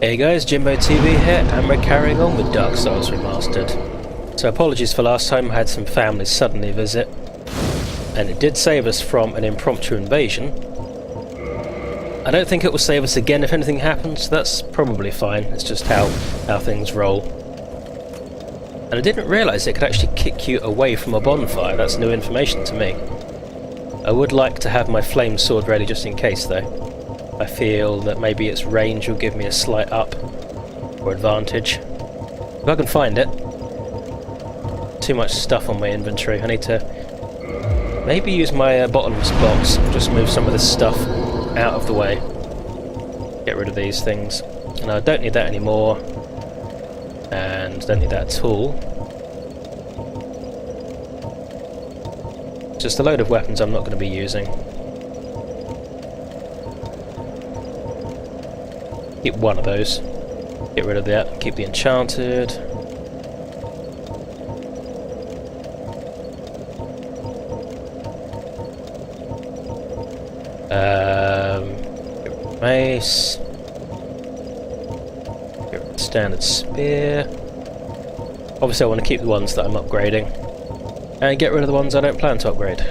Hey guys, Jimbo TV here, and we're carrying on with Dark Souls Remastered. So apologies for last time, I had some family suddenly visit, and it did save us from an impromptu invasion. I don't think it will save us again if anything happens, so that's probably fine, it's just how things roll. And I didn't realise it could actually kick you away from a bonfire, that's new information to me. I would like to have my flame sword ready just in case though. I feel that maybe its range will give me a slight up or advantage. If I can find it. Too much stuff on my inventory. I need to maybe use my bottomless box. Just move some of this stuff out of the way. Get rid of these things. And I don't need that anymore. And don't need that at all. Just a load of weapons I'm not going to be using. Keep one of those. Get rid of that. Keep the enchanted. Get mace. Get rid of the standard spear. Obviously I want to keep the ones that I'm upgrading. And get rid of the ones I don't plan to upgrade.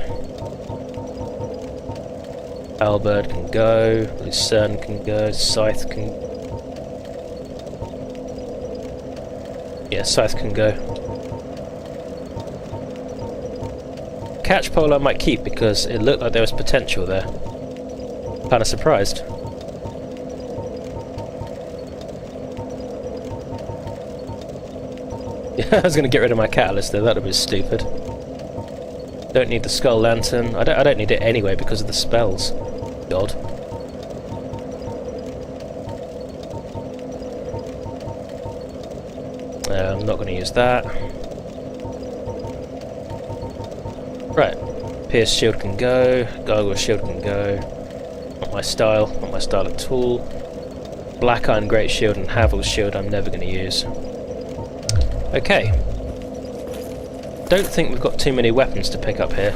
Halberd can go, Lucerne can go, Scythe can... Yeah, Scythe can go. Catchpole I might keep because it looked like there was potential there. Kinda surprised. Yeah, I was gonna get rid of my catalyst there, that would be stupid. Don't need the skull lantern. I don't need it anyway because of the spells. God. I'm not going to use that. Right. Pierce shield can go. Gargoyle shield can go. Not my style. Not my style at all. Black Iron Great Shield and Havel's shield I'm never going to use. Okay. Don't think we've got too many weapons to pick up here.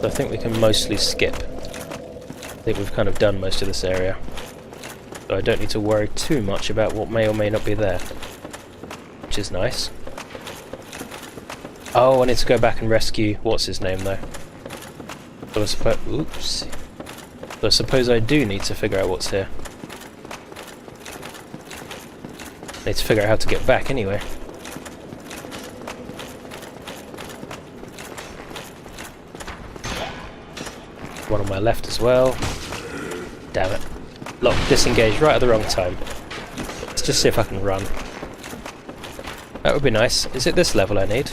So I think we can mostly skip. I think we've kind of done most of this area. So I don't need to worry too much about what may or may not be there. Which is nice. Oh, I need to go back and rescue... what's his name though? So I suppose... oops. So I suppose I do need to figure out what's here. I need to figure out how to get back anyway. One on my left as well. Damn it. Lock, disengaged right at the wrong time. Let's just see if I can run. That would be nice. Is it this level I need?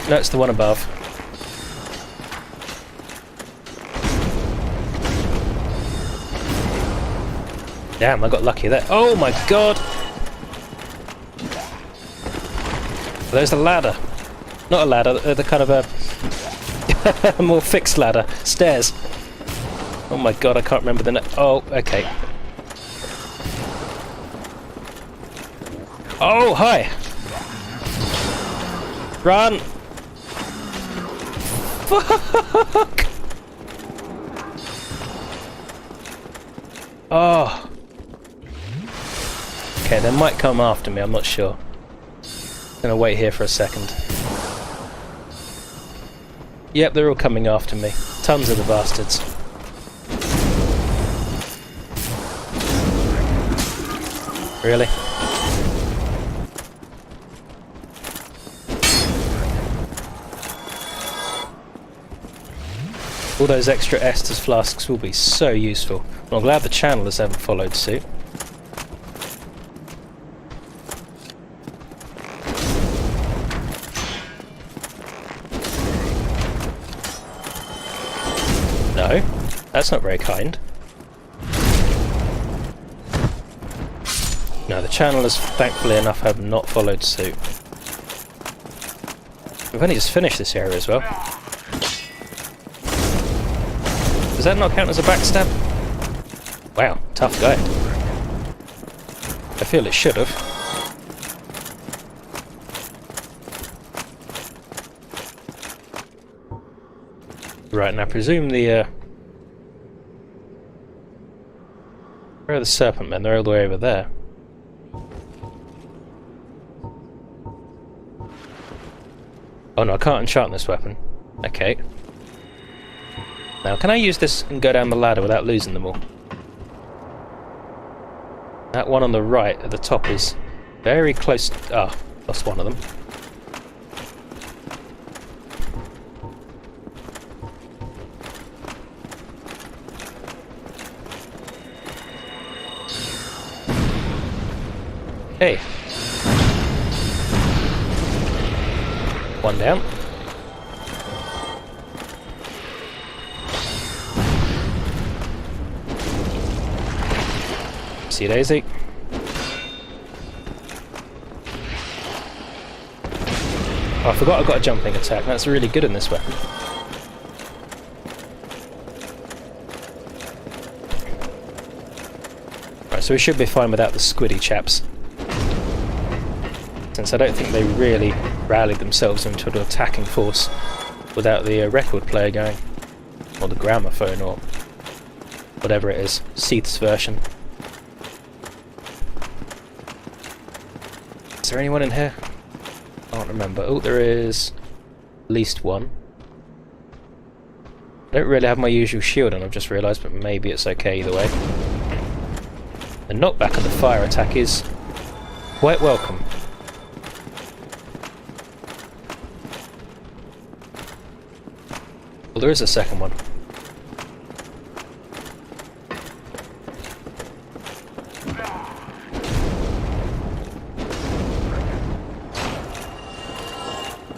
No, it's the one above. Damn, I got lucky there. Oh my god! There's a ladder. Not a ladder, the kind of a more fixed ladder. Stairs. Oh my god, I can't remember the name. Oh, okay. Oh, hi! Run! Fuck! Oh. Okay, they might come after me, I'm not sure. I'm gonna wait here for a second. Yep, they're all coming after me. Tons of the bastards. Really? All those extra Estus flasks will be so useful. Well, I'm glad the channelers haven't followed suit. No, that's not very kind. No, the channelers, thankfully enough, have not followed suit. We've only just finished this area as well. Does that not count as a backstab? Wow, tough guy. I feel it should have. Right, and I presume the Where are the serpent men? They're all the way over there. Oh no, I can't enchant this weapon. Okay. Now, can I use this and go down the ladder without losing them all? That one on the right at the top is very close. Ah, lost one of them. Okay. One down. See Daisy. Oh, I forgot I've got a jumping attack. That's really good in this weapon. Right, so we should be fine without the squiddy chaps. Since I don't think they really rallied themselves into an attacking force without the record player going. Or the gramophone, or whatever it is. Seath's version. Is there anyone in here? I can't remember. Oh, there is at least one. I don't really have my usual shield on, I've just realised, but maybe it's okay either way. The knockback on the fire attack is quite welcome. Well, there is a second one.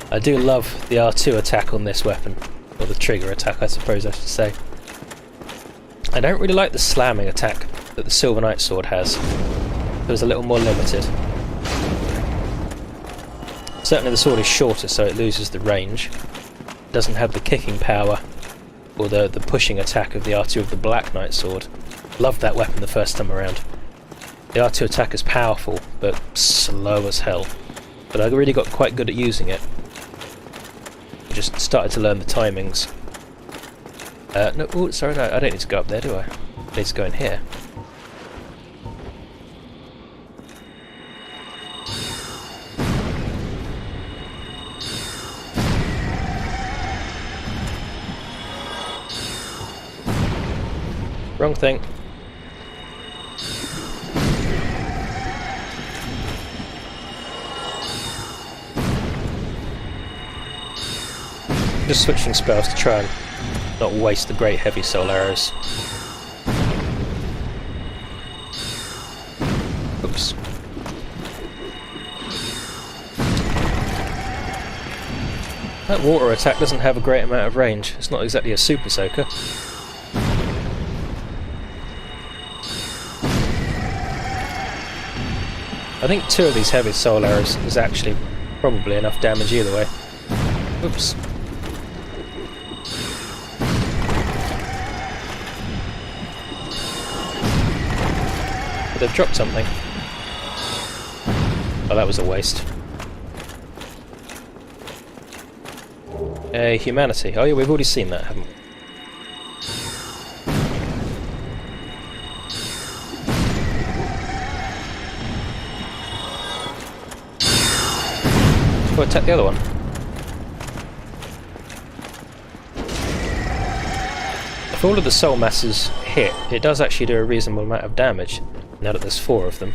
I do love the R2 attack on this weapon, or the trigger attack I suppose I should say. I don't really like the slamming attack that the Silver Knight sword has. It was a little more limited. Certainly the sword is shorter so it loses the range. It doesn't have the kicking power or the pushing attack of the R2 of the Black Knight sword. Loved that weapon the first time around. The R2 attack is powerful but slow as hell. But I really got quite good at using it. Just started to learn the timings. No, oh, sorry, no, I don't need to go up there, do I? I need to go in here. Wrong thing. Just switching spells to try and not waste the great heavy soul arrows. Oops. That water attack doesn't have a great amount of range. It's not exactly a super soaker. I think 2 of these heavy soul arrows is actually probably enough damage either way. Oops. But they've dropped something. Oh, that was a waste. Humanity. Oh yeah, we've already seen that, haven't we? Go attack the other one. If all of the soul masses hit, it does actually do a reasonable amount of damage, now that there's 4 of them.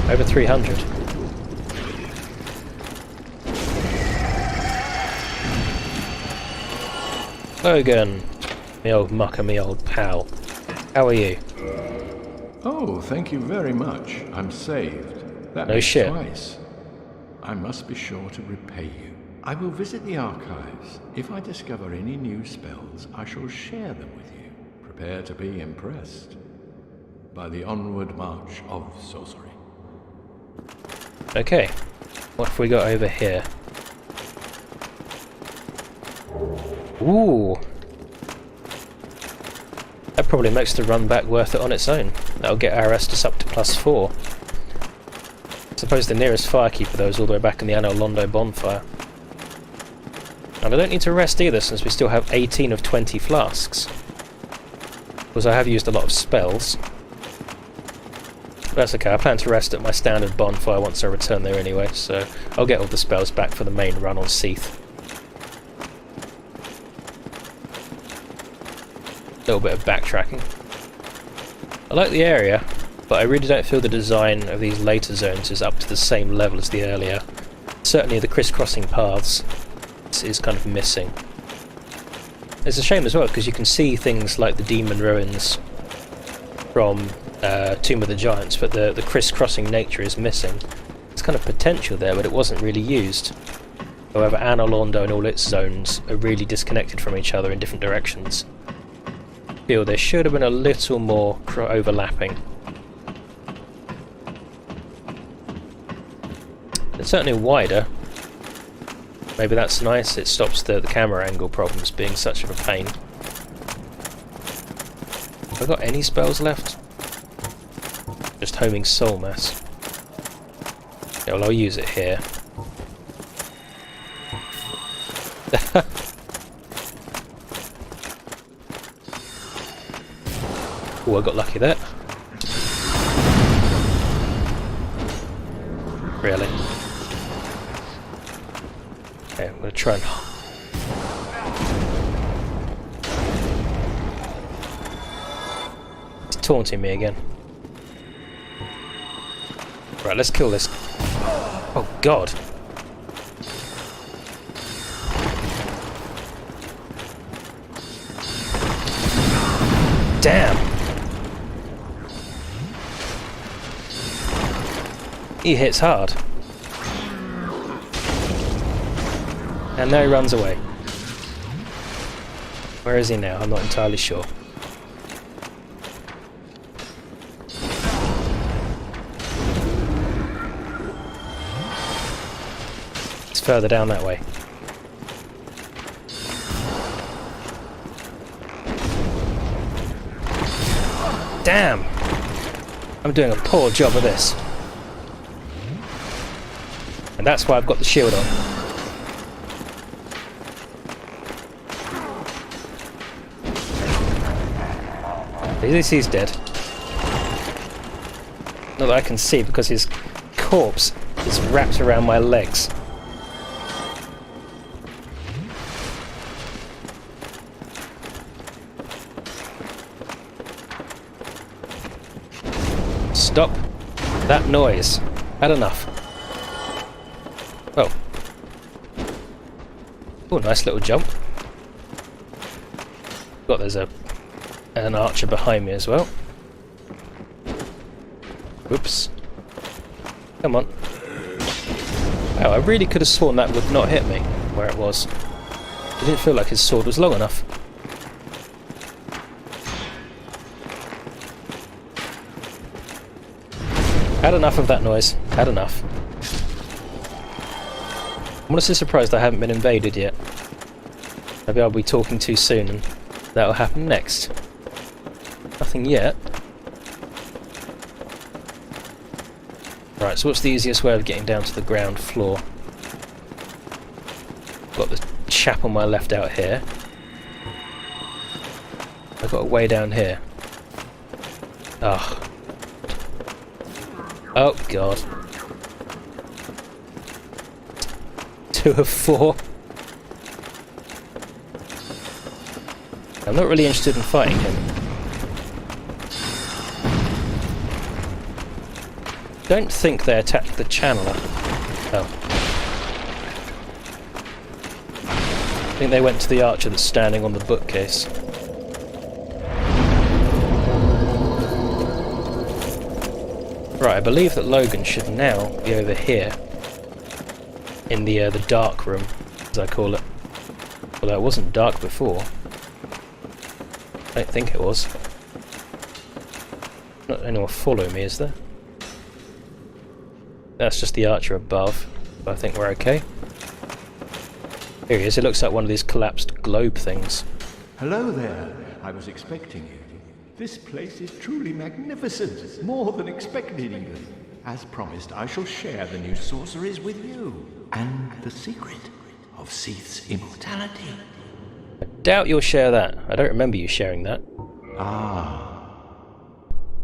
Over 300. Logan, me old mucker, me old pal. How are you? Oh, thank you very much. I'm saved. That No makes shit. twice. I must be sure to repay you. I will visit the archives. If I discover any new spells, I shall share them with you. Prepare to be impressed by the onward march of sorcery. Okay, what have we got over here? Ooh! That probably makes the run back worth it on its own. That'll get our Estus up to +4. I suppose the nearest firekeeper though is all the way back in the Anno Londo bonfire. And I don't need to rest either since we still have 18 of 20 flasks. because I have used a lot of spells. But that's okay, I plan to rest at my standard bonfire once I return there anyway, so I'll get all the spells back for the main run on Seath. A little bit of backtracking. I like the area, but I really don't feel the design of these later zones is up to the same level as the earlier. Certainly the crisscrossing paths is kind of missing. It's a shame as well, because you can see things like the demon ruins from Tomb of the Giants, but the crisscrossing nature is missing. There's kind of potential there, but it wasn't really used. However, Anor Londo and all its zones are really disconnected from each other in different directions. I feel there should have been a little more overlapping. It's certainly wider. Maybe that's nice, it stops the camera angle problems being such of a pain. Have I got any spells left? Just homing soul mass. Yeah, well, I'll use it here. Oh, I got lucky there. Really? Okay, I'm going to try and... It's taunting me again. Right, let's kill this. Oh, God. Damn! He hits hard. And now he runs away. Where is he now? I'm not entirely sure. It's further down that way. Damn! I'm doing a poor job of this. And that's why I've got the shield on. At least he's dead. Not that I can see because his corpse is wrapped around my legs. Stop that noise. Had enough. Oh. Oh, nice little jump. Got there's an archer behind me as well. Whoops. Come on. Wow, I really could have sworn that would not hit me where it was. It didn't feel like his sword was long enough. Had enough of that noise. Had enough. I'm honestly surprised I haven't been invaded yet. Maybe I'll be talking too soon and that'll happen next. Nothing yet. Right, so what's the easiest way of getting down to the ground floor? Got the chap on my left out here. I've got a way down here. Ah. Oh, God. 2 of 4. I'm not really interested in fighting him. Don't think they attacked the channeler. Oh. I think they went to the archer that's standing on the bookcase. Right, I believe that Logan should now be over here. In the dark room, as I call it. Although it wasn't dark before. I don't think it was. Not anyone following me, is there? That's just the archer above. But I think we're okay. Here he is. It looks like one of these collapsed globe things. Hello there. I was expecting you. This place is truly magnificent. More than expected even. As promised, I shall share the new sorceries with you. And the secret of Seath's immortality. I doubt you'll share that. I don't remember you sharing that. Ah,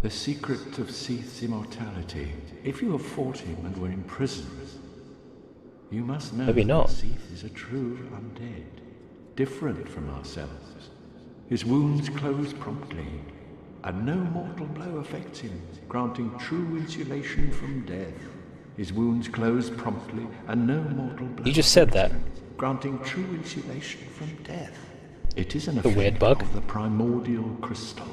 the secret of Seath's immortality. If you have fought him and were imprisoned, you must know Maybe that not. Seath is a true undead, different from ourselves. His wounds close promptly, and no mortal blow affects him, granting true insulation from death. His wounds close promptly, and no mortal blow You just said affects that. him, granting true insulation from death. It is an A weird effect bug. of the primordial crystal,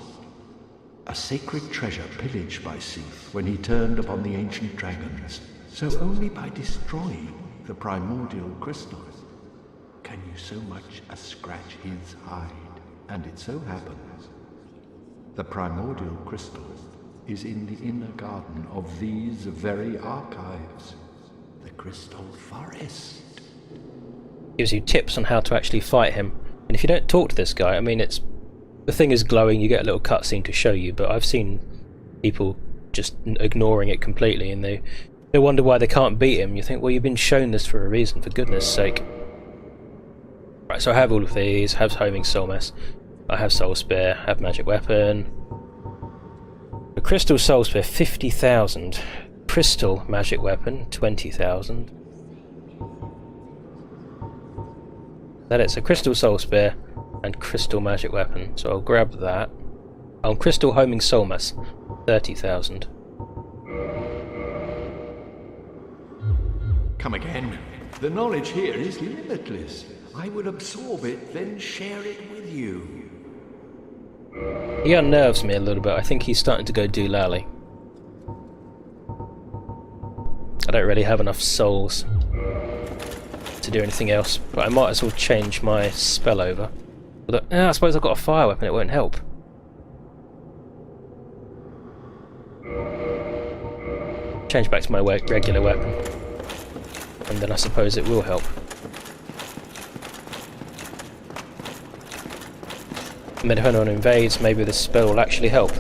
a sacred treasure pillaged by Seath when he turned upon the ancient dragons. So only by destroying the primordial crystal can you so much as scratch his hide. And it so happens the primordial crystal is in the inner garden of these very archives, the Crystal Forest. Gives you tips on how to actually fight him. And if you don't talk to this guy, I mean, the thing is glowing, you get a little cutscene to show you, but I've seen people just ignoring it completely, and they wonder why they can't beat him. You think, well, you've been shown this for a reason, for goodness sake. Right, so I have all of these, I have Homing Soul Mess, I have Soul Spear, I have Magic Weapon. The Crystal Soul Spear, 50,000. Crystal Magic Weapon, 20,000. That is a Crystal Soul Spear and Crystal Magic Weapon, so I'll grab that. Oh, Crystal Homing Soul Mess, 30,000. Come again. The knowledge here is limitless. I will absorb it, then share it with you. He unnerves me a little bit. I think he's starting to go doolally. I don't really have enough souls to do anything else, but I might as well change my spell over. Although, I suppose I've got a fire weapon, it won't help. Change back to my regular weapon, and then I suppose it will help. And then if anyone invades, maybe this spell will actually help.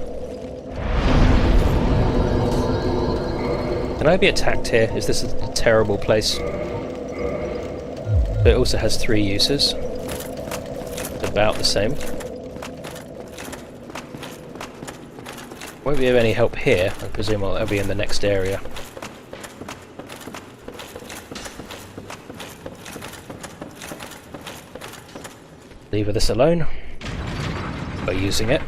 Can I be attacked here? Is this a terrible place? But it also has 3 uses. It's about the same. Won't be of any help here. I presume I'll be in the next area. Leave this alone by using it.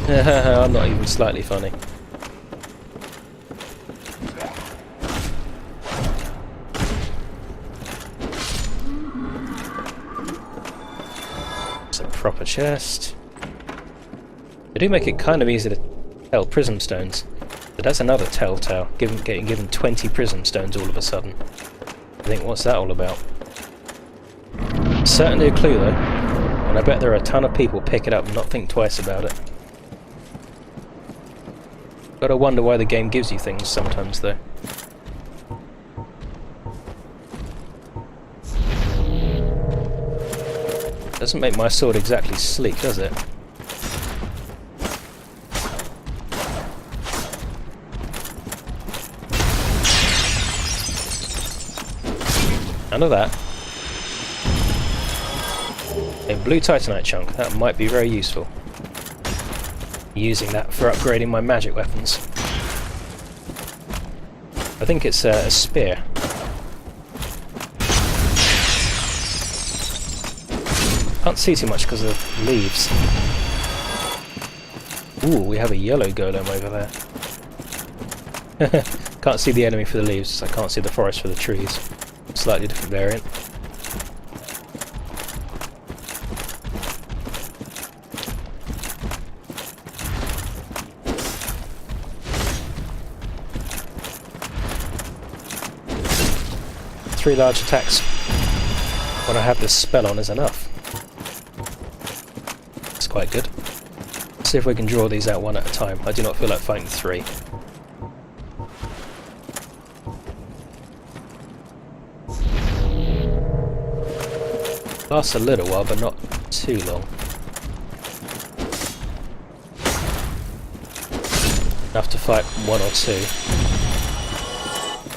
I'm not even slightly funny. It's a proper chest. They do make it kind of easy to tell prism stones, but that's another telltale. Getting given 20 prism stones all of a sudden. I think, what's that all about? Certainly a clue though, and I bet there are a ton of people pick it up and not think twice about it. Gotta wonder why the game gives you things sometimes though. Doesn't make my sword exactly sleek, does it? None of that. A blue titanite chunk, that might be very useful. Using that for upgrading my magic weapons. I think it's a spear. Can't see too much because of leaves. Ooh, we have a yellow golem over there. Can't see the enemy for the leaves, I can't see the forest for the trees. Slightly different variant. Three large attacks when I have this spell on is enough. It's quite good. Let's see if we can draw these out one at a time. I do not feel like fighting 3. Lasts a little while, but not too long. Enough to fight 1 or 2.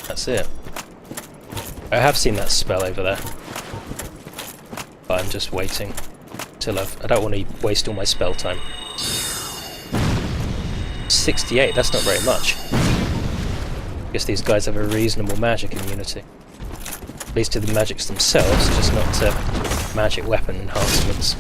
That's it. I have seen that spell over there, but I'm just waiting till I don't want to waste all my spell time. 68, that's not very much. I guess these guys have a reasonable magic immunity. At least to the magics themselves, just not to magic weapon enhancements.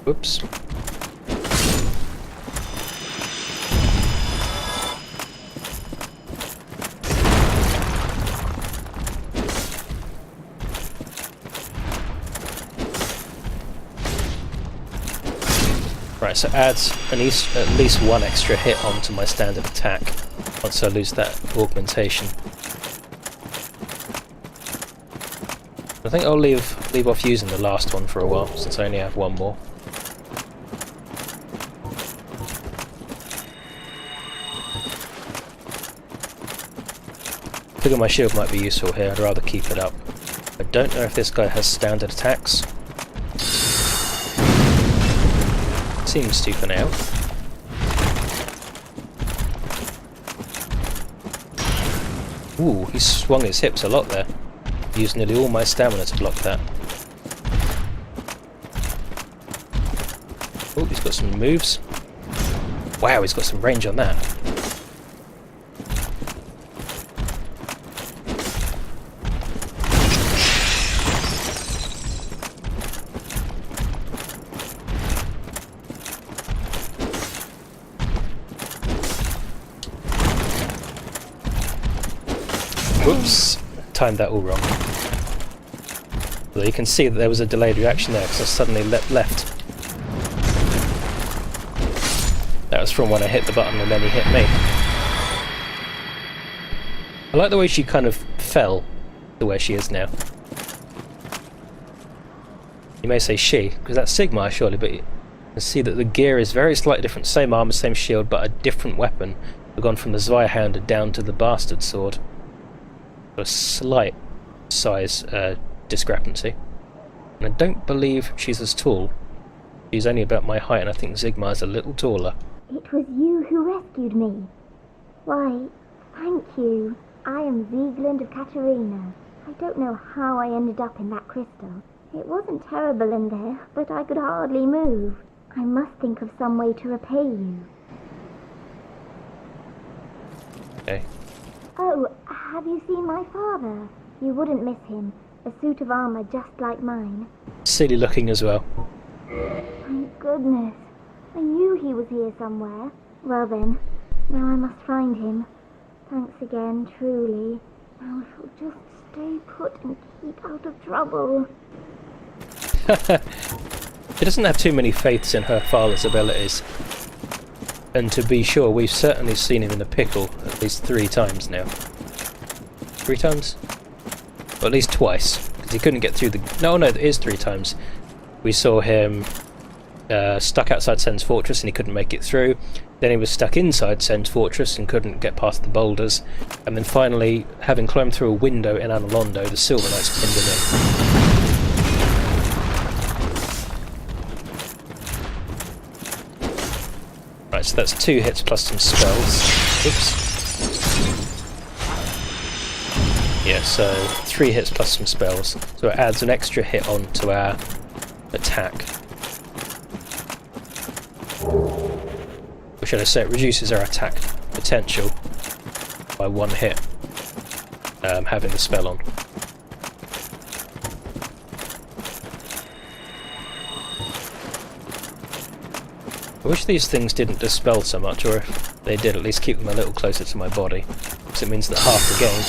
Whoops. Right, so adds at least one extra hit onto my standard attack once I lose that augmentation. I think I'll leave off using the last one for a while, since I only have one more. I figure my shield might be useful here, I'd rather keep it up. I don't know if this guy has standard attacks. Seems to for now. Ooh, he swung his hips a lot there. Used nearly all my stamina to block that. Oh, he's got some moves. Wow, he's got some range on that. Whoops, timed that all wrong. Although you can see that there was a delayed reaction there because I suddenly left. That was from when I hit the button and then he hit me. I like the way she kind of fell to where she is now. You may say she, because that's Sigmar surely, but you can see that the gear is very slightly different. Same armor, same shield, but a different weapon. We've gone from the Zweihounder down to the Bastard Sword. A slight size discrepancy. And I don't believe she's as tall. She's only about my height, and I think Sigmar's a little taller. It was you who rescued me. Why, thank you. I am Vigeland of Katarina. I don't know how I ended up in that crystal. It wasn't terrible in there, but I could hardly move. I must think of some way to repay you. Okay. Oh, have you seen my father? You wouldn't miss him. A suit of armor just like mine. Silly looking as well. Thank goodness. I knew he was here somewhere. Well then, now I must find him. Thanks again, truly. Now I shall just stay put and keep out of trouble. She doesn't have too many faiths in her father's abilities. And to be sure, we've certainly seen him in a pickle at least 3 times now. 3 times? Or at least twice, because he couldn't get through the... No, it is 3 times. We saw him stuck outside Sen's Fortress and he couldn't make it through. Then he was stuck inside Sen's Fortress and couldn't get past the boulders. And then finally, having climbed through a window in Analondo, the Silver Knights pinned him in. Right, so that's 2 hits plus some spells. Oops. Yeah, so 3 hits plus some spells. So it adds an extra hit onto our attack. Or should I say, it reduces our attack potential by 1 hit, having the spell on. I wish these things didn't dispel so much, or if they did, at least keep them a little closer to my body. Because it means that half the game,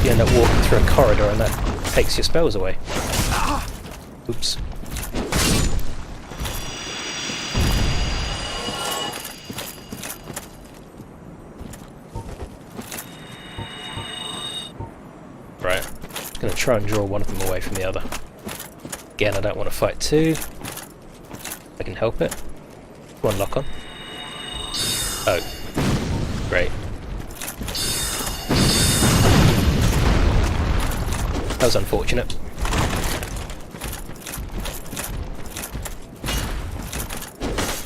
you end up walking through a corridor and that takes your spells away. Oops. Right, I'm going to try and draw one of them away from the other. Again, I don't want to fight 2. If I can help it. 1 lock on. Oh. Great. That was unfortunate.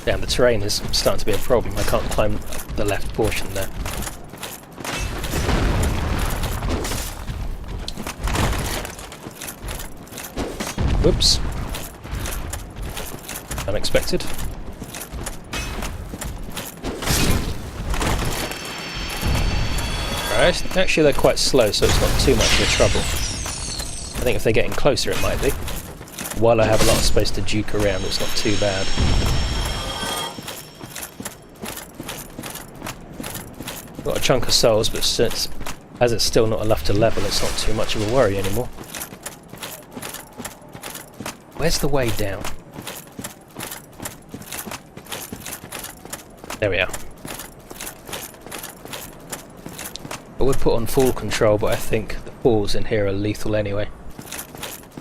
Damn, the terrain is starting to be a problem. I can't climb up the left portion there. Whoops. Unexpected. Right, actually they're quite slow, so it's not too much of a trouble. I think if they're getting closer it might be. While I have a lot of space to juke around, it's not too bad. Got a chunk of souls, but since, as it's still not enough to level, it's not too much of a worry anymore. Where's the way down? There we are. I would put on full control, but I think the falls in here are lethal anyway.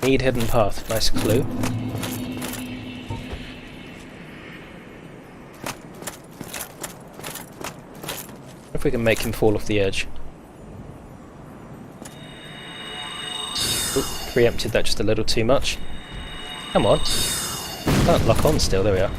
Need hidden path, nice clue. If we can make him fall off the edge. Oop, preempted that just a little too much. Come on. Can't lock on still, there we are.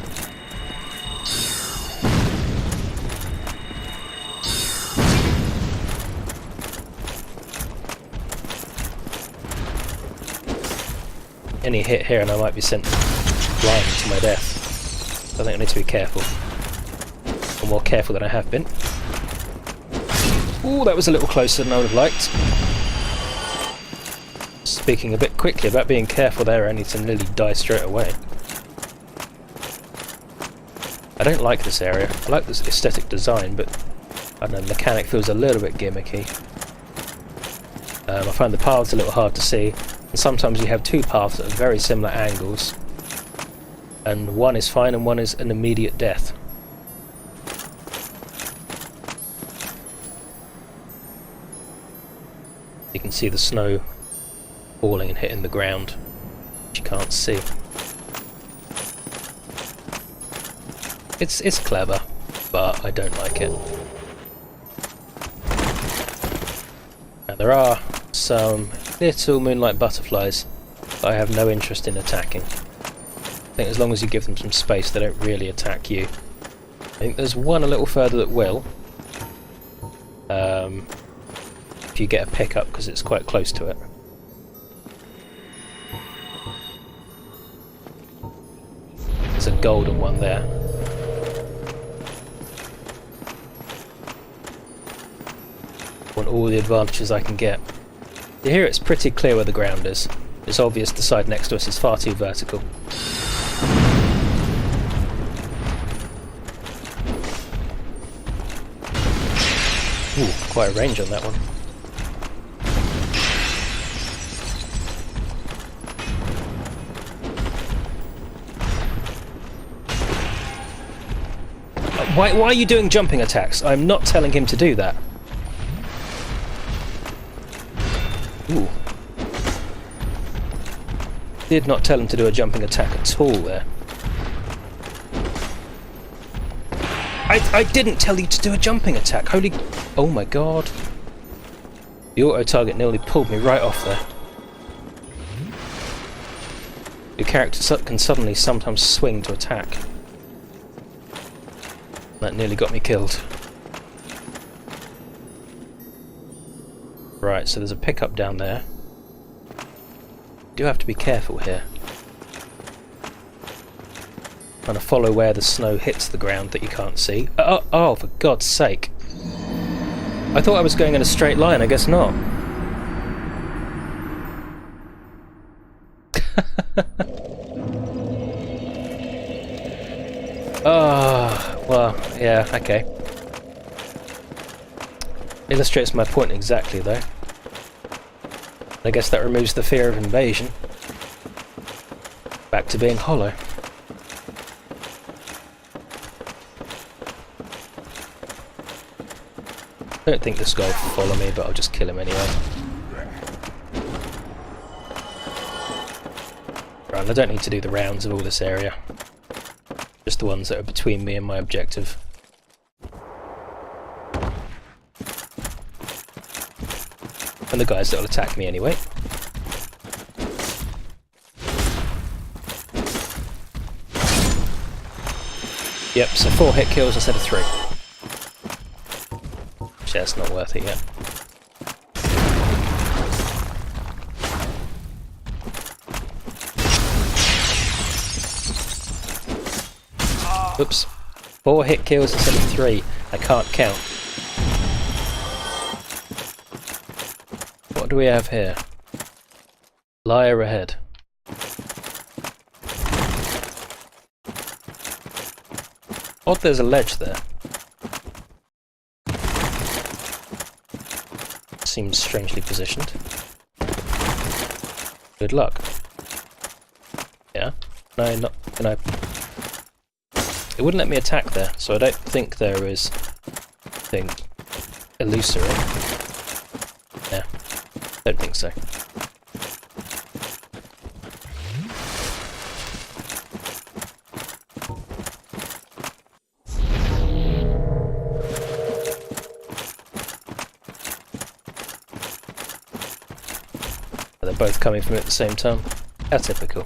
Any hit here and I might be sent flying to my death. So I think I need to be careful. Or more careful than I have been. Ooh, that was a little closer than I would have liked. Speaking a bit quickly about being careful there, I need to nearly die straight away. I don't like this area. I like this aesthetic design, but I don't know, the mechanic feels a little bit gimmicky. I find the paths a little hard to see, and sometimes you have two paths at very similar angles, and one is fine and one is an immediate death. You can see the snow falling and hitting the ground, which you can't see. It's clever, but I don't like it. Now there are some little moonlight butterflies that I have no interest in attacking. I think as long as you give them some space, they don't really attack you. I think there's one a little further that will. If you get a pickup, because it's quite close to it. There's a golden one there. I want all the advantages I can get. Here it's pretty clear where the ground is. It's obvious the side next to us is far too vertical. Ooh, quite a range on that one. Why are you doing jumping attacks? I'm not telling him to do that. Ooh. Did not tell him to do a jumping attack at all there. I didn't tell you to do a jumping attack. Holy... Oh my god. The auto-target nearly pulled me right off there. Your character can suddenly sometimes swing to attack. That nearly got me killed. Right, so there's a pickup down there. Do have to be careful here. Trying to follow where the snow hits the ground that you can't see. Oh, for God's sake. I thought I was going in a straight line, I guess not. Oh, well, yeah, okay. Illustrates my point exactly, though. I guess that removes the fear of invasion. Back to being hollow. I don't think this guy will follow me, but I'll just kill him anyway. Right, I don't need to do the rounds of all this area. Just the ones that are between me and my objective. And the guys that will attack me anyway. Yep, so 4 hit kills instead of 3. Actually, that's not worth it yet. Oops. 4 hit kills instead of 3. I can't count. What do we have here? Liar ahead. Odd there's a ledge there. Seems strangely positioned. Good luck. Yeah? No, not... Can I... It wouldn't let me attack there, so I don't think there is anything illusory. Yeah, don't think so. They're both coming from it at the same time. How typical.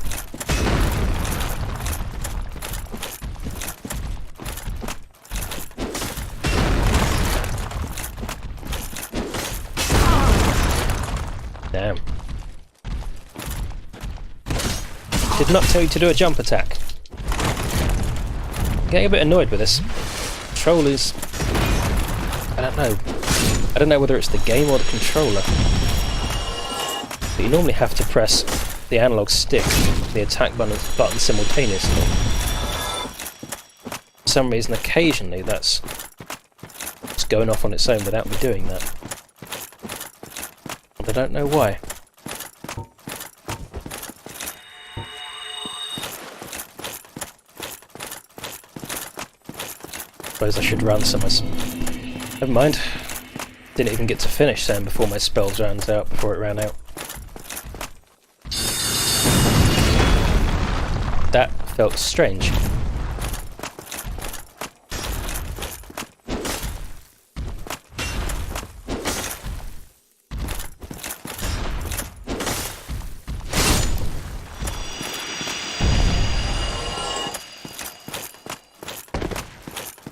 Damn. Did not tell you to do a jump attack. I'm getting a bit annoyed with this. Control is... I don't know. I don't know whether it's the game or the controller. But you normally have to press the analog stick and the attack button simultaneously. For some reason, occasionally that's just going off on its own without me doing that. And I don't know why. Suppose I should run some. Never mind. Didn't even get to finish then before my spells ran out. That felt strange.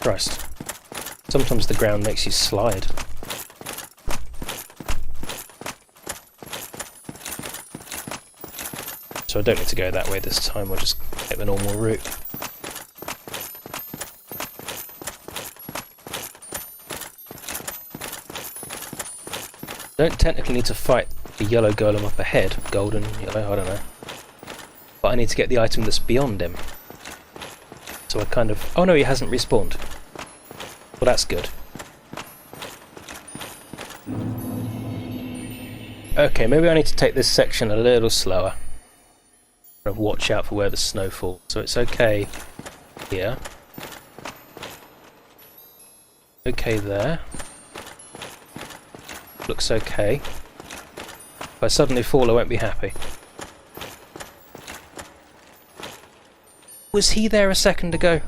Christ. Sometimes the ground makes you slide. So I don't need to go that way this time, I'll just take the normal route. Don't technically need to fight the yellow golem up ahead, golden, yellow, I don't know. But I need to get the item that's beyond him. So I kind of... Oh no, he hasn't respawned. Well, that's good. Okay, maybe I need to take this section a little slower. Watch out for where the snow falls. So it's okay here. Okay there. Looks okay. If I suddenly fall, I won't be happy. Was he there a second ago?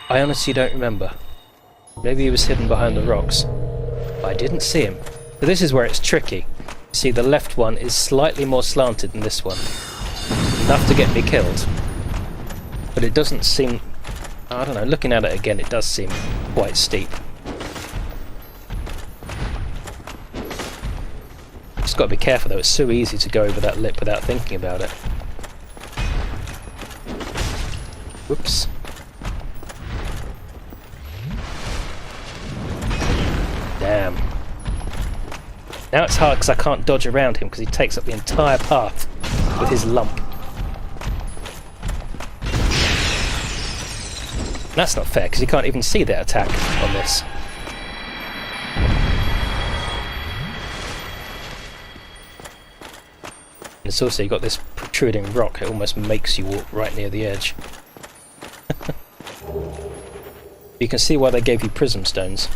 I honestly don't remember. Maybe he was hidden behind the rocks. But I didn't see him. But this is where it's tricky. See, the left one is slightly more slanted than this one. Enough to get me killed. But it doesn't seem... I don't know, looking at it again, it does seem quite steep. Just got to be careful though, it's so easy to go over that lip without thinking about it. Whoops. Damn. Now it's hard because I can't dodge around him because he takes up the entire path with his lump. And that's not fair because you can't even see that attack on this. And it's also, you've got this protruding rock, it almost makes you walk right near the edge. You can see why they gave you prism stones.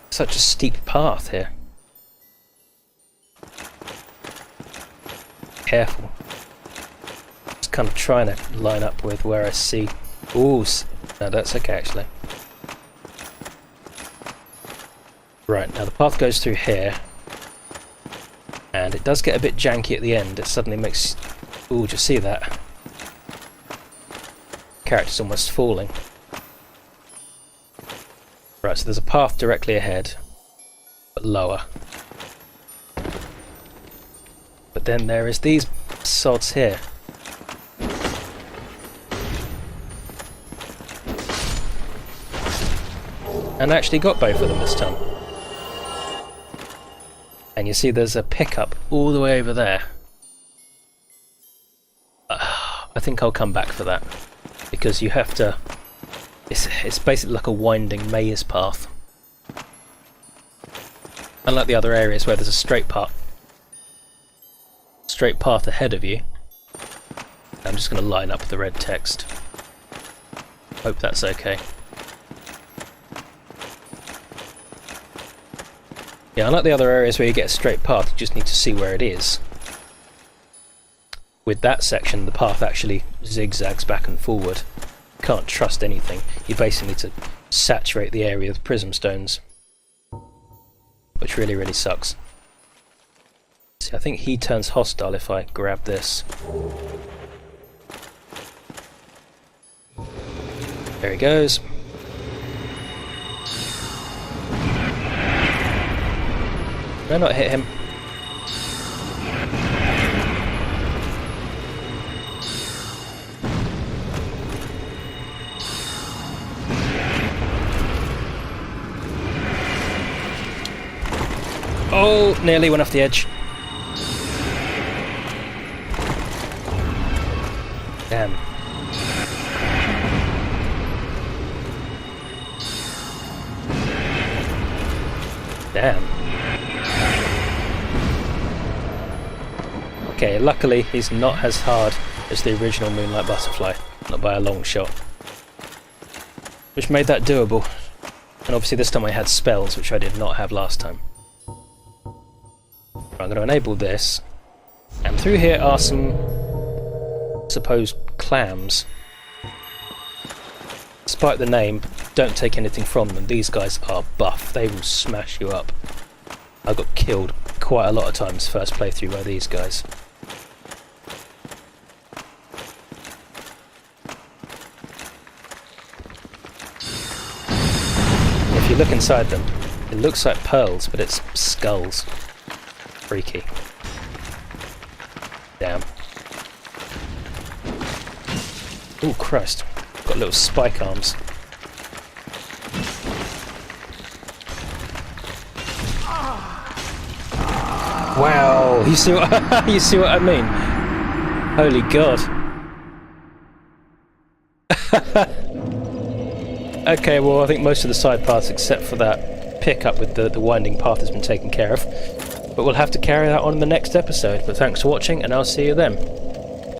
Such a steep path here. Careful. Just kind of trying to line up with where I see... Ooh, no, that's okay actually. Right, now the path goes through here. And it does get a bit janky at the end. It suddenly makes Ooh, did you see that? Character's almost falling. Right, so there's a path directly ahead, but lower. But then there is these sods here. And I actually got both of them this time. And you see there's a pickup all the way over there. I think I'll come back for that. Because you have to... It's basically like a winding maze path. Unlike the other areas where there's a straight path ahead of you. I'm just going to line up the red text. Hope that's okay. Yeah, unlike the other areas where you get a straight path, you just need to see where it is. With that section, the path actually zigzags back and forward. You can't trust anything. You basically need to saturate the area with prism stones. Which really, really sucks. See, I think he turns hostile if I grab this. There he goes. No, not hit him. Oh, nearly went off the edge. Damn. Damn. Okay, luckily he's not as hard as the original Moonlight Butterfly, not by a long shot. Which made that doable. And obviously this time I had spells, which I did not have last time. I'm going to enable this, and through here are some supposed clams. Despite the name, don't take anything from them. These guys are buff. They will smash you up. I got killed quite a lot of times first playthrough by these guys. If you look inside them, it looks like pearls, but it's skulls. Freaky. Damn. Oh Christ. Got little spike arms. Wow, you see what you see what I mean? Holy God. Okay, well I think most of the side paths except for that pickup with the winding path has been taken care of. But we'll have to carry that on in the next episode. But thanks for watching, and I'll see you then.